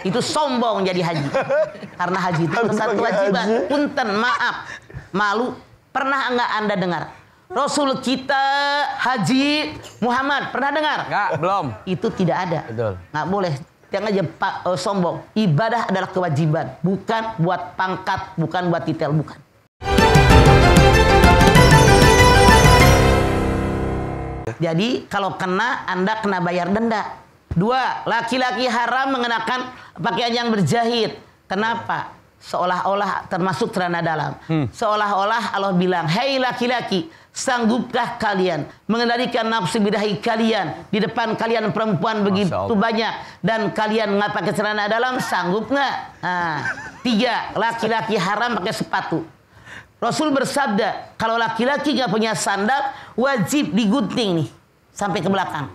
Itu sombong jadi haji. Karena haji itu satu kewajiban. Punten, maaf, malu. Pernah enggak Anda dengar Rasul kita Haji Muhammad? Pernah dengar? Enggak, belum. Itu tidak ada. Betul. Nggak boleh. Jangan aja sombong. Ibadah adalah kewajiban, bukan buat pangkat, bukan buat titel, bukan. Jadi kalau kena, Anda kena bayar denda. 2, laki-laki haram mengenakan pakaian yang berjahit. Kenapa? Seolah-olah termasuk celana dalam. Seolah-olah Allah bilang, hei laki-laki, sanggupkah kalian mengendalikan nafsu birahi kalian? Di depan kalian perempuan begitu banyak, dan kalian nggak pakai celana dalam, sanggup nggak? Nah, 3, laki-laki haram pakai sepatu. Rasul bersabda, kalau laki-laki nggak punya sandal, wajib digunting nih sampai ke belakang.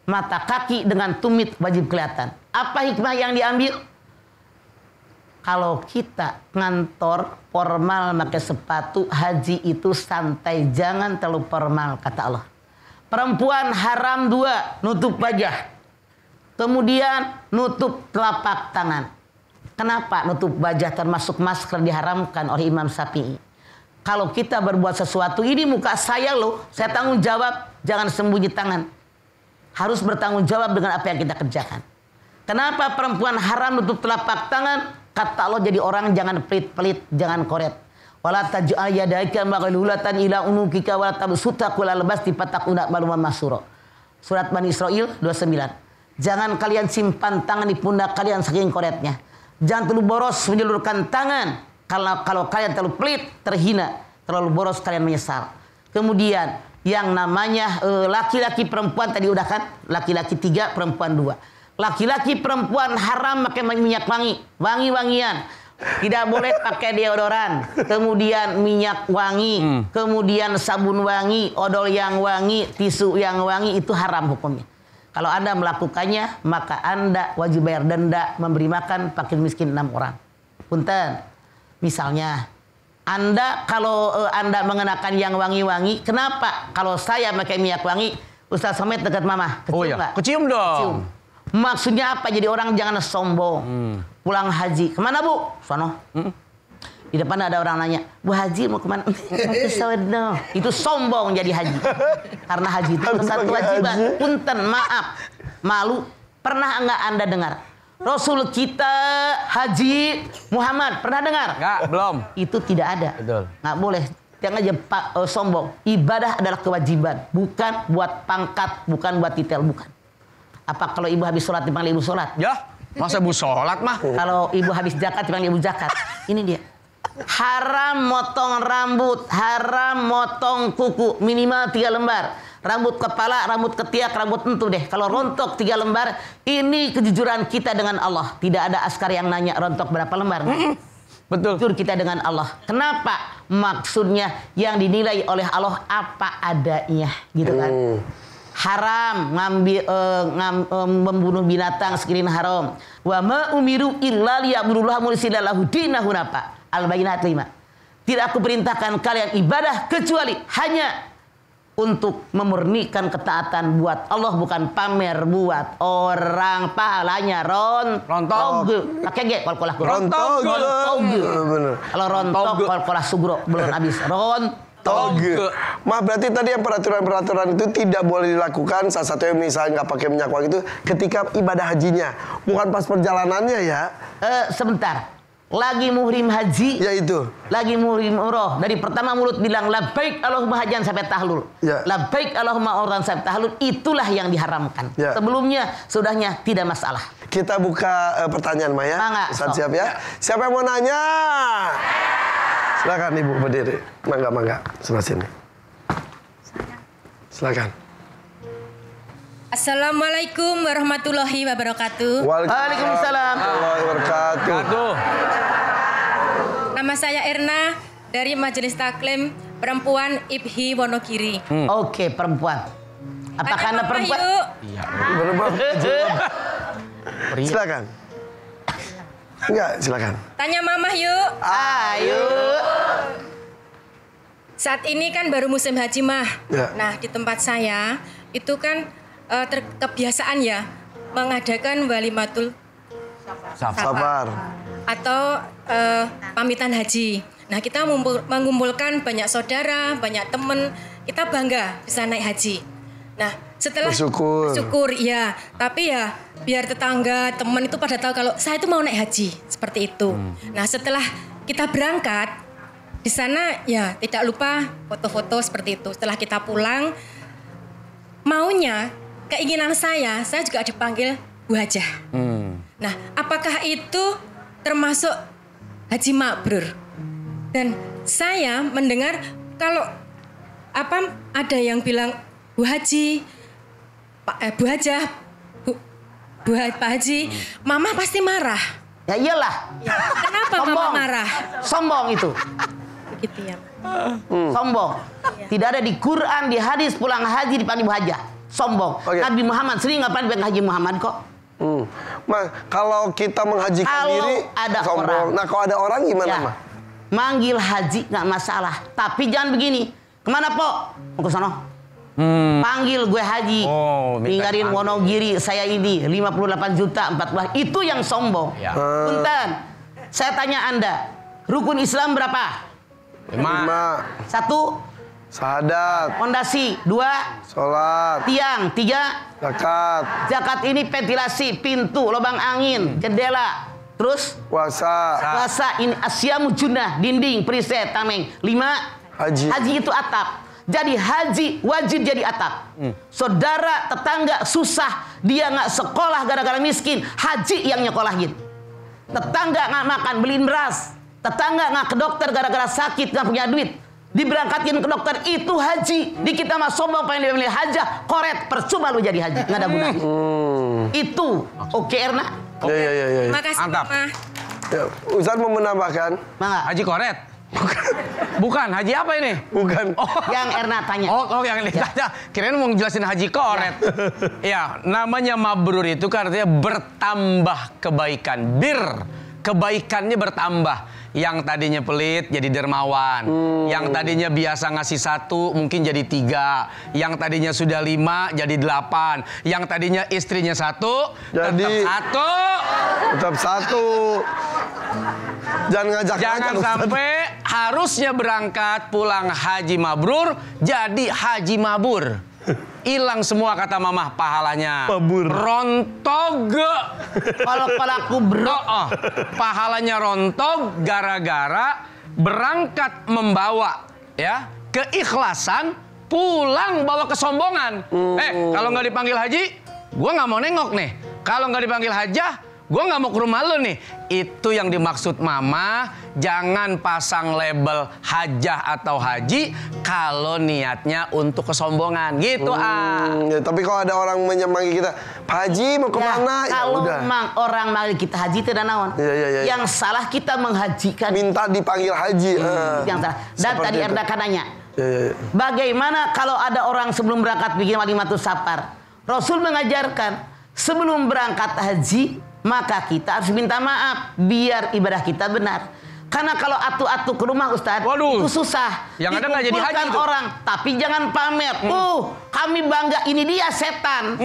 Mata kaki dengan tumit wajib kelihatan. Apa hikmah yang diambil? Kalau kita ngantor formal pakai sepatu, haji itu santai, jangan terlalu formal, kata Allah. Perempuan haram 2, nutup wajah. Kemudian nutup telapak tangan. Kenapa nutup wajah termasuk masker diharamkan oleh Imam Syafi'i? Kalau kita berbuat sesuatu, ini muka saya loh, saya tanggung jawab, jangan sembunyi tangan. Harus bertanggung jawab dengan apa yang kita kerjakan. Kenapa perempuan haram nutup telapak tangan? Kata Allah, jadi orang jangan pelit-pelit, jangan koret. Wala taj'al yadaika maghlulatan ila unukika wala tabsutha kullal basti fatakuna maluman masura. Surat Bani Israil 29. Jangan kalian simpan tangan di pundak kalian saking koretnya. Jangan terlalu boros menjulurkan tangan. Kalau kalian terlalu pelit, terhina. Terlalu boros, kalian menyesal. Kemudian yang namanya laki-laki perempuan tadi udah kan? Laki-laki 3, perempuan 2. Laki-laki perempuan haram pakai minyak wangi, wangi-wangian. Tidak boleh pakai deodoran, kemudian minyak wangi, kemudian sabun wangi, odol yang wangi, tisu yang wangi, itu haram hukumnya. Kalau Anda melakukannya, maka Anda wajib bayar denda, memberi makan fakir miskin 6 orang. Punten, misalnya Anda kalau Anda mengenakan yang wangi-wangi, kenapa? Kalau saya pakai minyak wangi, Ustaz Somad dekat mama, kecium nggak? Kecium dong. Kecium. Maksudnya apa? Jadi orang jangan sombong. Pulang haji, kemana Bu? Sono. Di depan ada orang nanya, Bu Haji mau kemana? Itu sombong jadi haji. Karena haji itu satu kewajiban. Punten, maaf, malu. Pernah enggak Anda dengar Rasul kita Haji Muhammad? Pernah dengar? Enggak, belum. Itu tidak ada. Betul. Nggak boleh. Jangan aja sombong. Ibadah adalah kewajiban, bukan buat pangkat, bukan buat titel, bukan. Apa kalau ibu habis sholat dipanggil ibu sholat? Ya, masa ibu sholat mah? Kalau ibu habis zakat dipanggil ibu zakat. Ini dia. Haram motong rambut, haram motong kuku, minimal 3 lembar. Rambut kepala, rambut ketiak, rambut entu deh. Kalau rontok 3 lembar, ini kejujuran kita dengan Allah. Tidak ada askar yang nanya rontok berapa lembar. Betul. Jujur kita dengan Allah. Kenapa? Maksudnya yang dinilai oleh Allah apa adanya, gitu kan? Haram ngambil membunuh binatang sekiranya haram. Wa ma umiru illa liya'budullaha mukhlisina lahu dinahu nafa. Al-Bayyinat 5. Tidak aku perintahkan kalian ibadah kecuali hanya untuk memurnikan ketaatan buat Allah, bukan pamer buat orang. Pahalanya rontok. Pakai G kol-kolah Rontok. Kalau rontok kol-kolah sugro belum habis. Mah berarti tadi yang peraturan-peraturan itu tidak boleh dilakukan. Salah satunya misalnya nggak pakai minyak wangi itu ketika ibadah hajinya, bukan pas perjalanannya ya. Sebentar. Lagi muhrim haji, Ya itu. lagi muhrim umroh. Dari pertama mulut bilang labbaik Allahumma hajan sampai tahlul. Ya. Labbaik Allahumma umrah sampai tahlul, itulah yang diharamkan. Ya. Sebelumnya, sudahnya tidak masalah. Kita buka pertanyaan Maya. Mangga, Ustaz siap ya? Siapa yang mau nanya? Silakan Ibu berdiri. Mangga. Sebelah sini. Silakan. Assalamualaikum warahmatullahi wabarakatuh. Waalaikumsalam warahmatullahi wabarakatuh. Nama saya Erna dari Majelis Taklim Perempuan IPHI Wonogiri. Oke, perempuan. Apakah Anda perempuan? Yuk. Iya. Silakan. Enggak, silakan. Tanya Mama yuk. Ayo. Saat ini kan baru musim haji mah. Ya. Nah di tempat saya itu kan kebiasaan ya mengadakan walimatul Safar. atau pamitan haji. Nah, kita mengumpulkan banyak saudara, banyak teman, kita bangga bisa naik haji. Nah, setelah bersyukur ya, tapi ya biar tetangga, teman itu pada tahu kalau saya itu mau naik haji, seperti itu. Nah, setelah kita berangkat di sana ya tidak lupa foto-foto seperti itu. Setelah kita pulang, maunya keinginan saya juga dipanggil Bu Hajah. Nah, apakah itu termasuk haji mabrur? Dan saya mendengar kalau ada yang bilang Bu Haji, Bu Hajah, Pak Haji, Mama pasti marah. Ya iyalah. Kenapa Mama marah? Sombong itu. Begitu ya. Sombong. Tidak ada di Quran, di hadis pulang haji dipanggil Bu Hajah. Sombong. Nabi Muhammad sering ngapain dipanggil Haji Muhammad kok? Kalau kita menghajikan diri, ada sombong. orang. Nah, kalau ada orang gimana, Ya, Mah? manggil haji nggak masalah. Tapi jangan begini. Kemana, Po? Mau ke sono. Panggil gue haji. Tinggalin Wonogiri, saya ini 58 juta 14. Itu yang sombong. Ya. Punten. Saya tanya Anda, rukun Islam berapa? 5. 1, Syahadat. fondasi. 2, Sholat. tiang. 3, Zakat. zakat ini ventilasi, pintu, lubang angin, jendela. Terus Puasa. puasa ini asyamu junnah, dinding, periset, tameng. 5, haji itu atap. Jadi haji wajib jadi atap. Saudara, tetangga susah, dia nggak sekolah gara-gara miskin, haji yang nyekolahin. Tetangga nggak makan, beliin beras. Tetangga nggak ke dokter gara-gara sakit, nggak punya duit, diberangkatin ke dokter, itu haji. Di kita mah sombong pengen dia hajah, koret, percuma lu jadi haji, nggak ada gunanya. Itu oke, Erna? Ya. Makasih Mantap. Mama. Ya, Ustaz mau menambahkan? Mangga. Haji koret. Bukan, haji apa ini? Bukan. Yang Erna tanya. Yang ini tanya. Kirain mau ngejelasin haji koret. Ya, namanya mabrur itu kan artinya bertambah kebaikan. Kebaikannya bertambah. Yang tadinya pelit jadi dermawan. Yang tadinya biasa ngasih 1 mungkin jadi 3. Yang tadinya sudah 5 jadi 8. Yang tadinya istrinya 1 Jadi tetap 1. tetap 1. Jangan Jangan sampai harusnya berangkat pulang haji mabrur jadi haji mabur. Hilang semua kata mamah pahalanya. Mabur. Rontog. Kalau aku Pahalanya rontog gara-gara berangkat membawa ya keikhlasan, pulang bawa kesombongan. Kalau nggak dipanggil haji, gua nggak mau nengok nih. Kalau nggak dipanggil hajah, gue nggak mau ke rumah lo nih. Itu yang dimaksud mama. Jangan pasang label hajah atau haji kalau niatnya untuk kesombongan gitu. Ya, tapi kalau ada orang menyemanggi kita, Pak Haji mau kemana? Kalau udah. orang manggil kita haji tidak naon. Ya. Yang salah kita menghajikan. Minta dipanggil haji. Yang salah. Dan Seperti tadi itu. Anda kan nanya. Ya. Bagaimana kalau ada orang sebelum berangkat bikin walimatus safar? Rasul mengajarkan sebelum berangkat haji maka kita harus minta maaf biar ibadah kita benar. Karena kalau atu-atu ke rumah Ustadz, itu susah. Yang ada nggak jadi haji itu. Orang, tapi jangan pamer. Kami bangga, ini dia setan.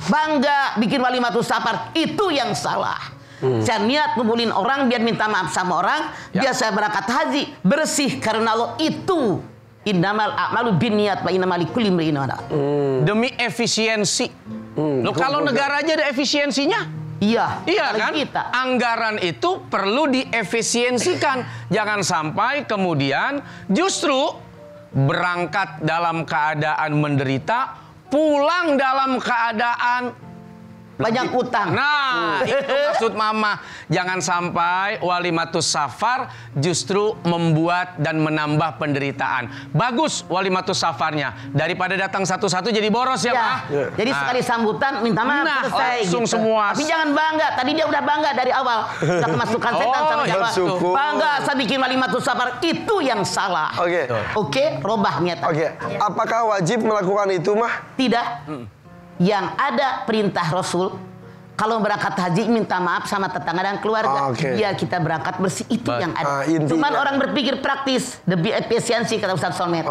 Bangga bikin walimatus safar, itu yang salah. Saya niat ngumpulin orang biar minta maaf sama orang, biar saya berangkat haji bersih karena Allah itu. Innamal a'malu binniyat wa innamal likulli imri'in ma nawa. Demi efisiensi. Loh, kalau negara aja ada efisiensinya. Iya kan? Kita. Anggaran itu perlu diefisiensikan. Jangan sampai kemudian justru berangkat dalam keadaan menderita, pulang dalam keadaan banyak utang. Nah, itu maksud mama. Jangan sampai walimatus safar justru membuat dan menambah penderitaan. Bagus walimatus safarnya. Daripada datang satu-satu jadi boros ya, Pak. Jadi sekali sambutan minta maaf selesai. Langsung semua. Tapi jangan bangga. Tadi dia udah bangga dari awal. Udah kemasukan setan sama siapa. Bangga saya bikin walimatus safar. Itu yang salah. Oke, robah niat. Apakah wajib melakukan itu, Mah? Tidak. Yang ada perintah Rasul, kalau berangkat haji minta maaf sama tetangga dan keluarga. Biar kita berangkat bersih, itu yang ada. Cuman orang berpikir praktis, lebih efisiensi kata Ustaz Solmer.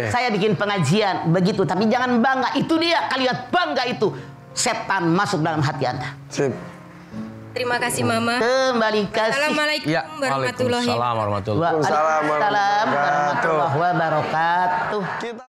Saya bikin pengajian begitu, tapi jangan bangga. Itu dia kalimat bangga itu. setan masuk dalam hati Anda. Sip. Terima kasih Mama. Kembali kasih. Assalamualaikum Ya, warahmatullahi wabarakatuh. waalaikumsalam warahmatullahi wabarakatuh. Waalaikumsalam warahmatullahi wabarakatuh. Kita